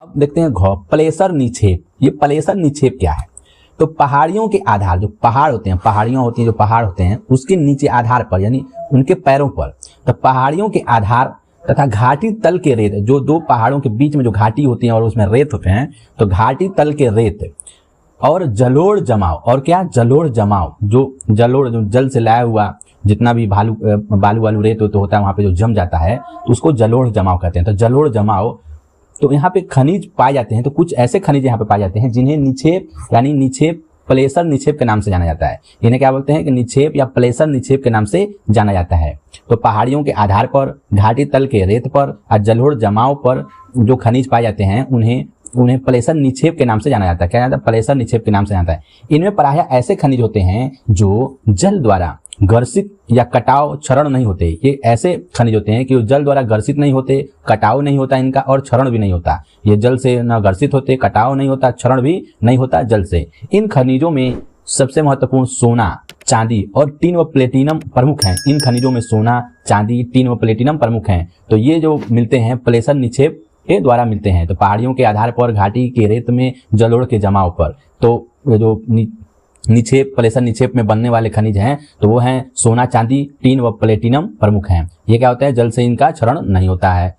अब देखते हैं प्लेसर निक्षेप। ये प्लेसर निक्षेप क्या है? तो पहाड़ियों के आधार, जो पहाड़ होते हैं, पहाड़ियां होती हैं, जो पहाड़ होते हैं उसके नीचे आधार पर यानी उनके पैरों पर, तो पहाड़ियों के आधार तथा घाटी तल के रेत, जो दो पहाड़ों के बीच में जो घाटी होती है और उसमें रेत होते हैं, तो घाटी तल के रेत और जलोढ़ जमाव, और क्या जलोढ़ जमाव, जो जलोढ़ जो जल से लाया हुआ जितना भी बालू वालू रेत तो होता है वहां पे जो जम जाता है तो उसको जलोढ़ जमाव कहते हैं। तो जलोढ़ जमाव, तो यहाँ पे खनिज पाए जाते हैं। तो कुछ ऐसे खनिज यहाँ पे पाए जाते हैं जिन्हें निक्षेप यानी निक्षेप प्लेसर निक्षेप के नाम से जाना जाता है। इन्हें क्या बोलते हैं कि निक्षेप या प्लेसर निक्षेप के नाम से जाना जाता है। तो पहाड़ियों के आधार पर, घाटी तल के रेत पर और जलोढ़ जमाव पर जो खनिज पाए जाते हैं उन्हें प्लेसर निक्षेप के नाम से जाना जाता है। क्या जाता है? प्लेसर निक्षेप के नाम से जाता है। इनमें प्रायः ऐसे खनिज होते हैं जो जल द्वारा घर्षित या कटाव क्षरण नहीं होते। ये ऐसे खनिज होते हैं कि जल द्वारा घर्षित नहीं होते, कटाव नहीं होता इनका और क्षरण भी नहीं होता। ये जल से न घर्षित होते, कटाव नहीं होता, क्षरण भी नहीं होता जल से। इन खनिजों में सबसे महत्वपूर्ण सोना, चांदी और टिन व प्लेटिनम प्रमुख हैं। इन खनिजों में सोना, चांदी, टिन व प्लेटिनम प्रमुख हैं। तो ये जो मिलते हैं प्लेसर निक्षेप के द्वारा मिलते हैं। तो पहाड़ियों के आधार पर, घाटी के रेत में जलोढ़ के जमाव पर, तो जो निक्षेप प्लेसर निक्षेप में बनने वाले खनिज हैं तो वो हैं सोना, चांदी, टिन व प्लेटिनम प्रमुख हैं। ये क्या होता है? जल से इनका क्षरण नहीं होता है।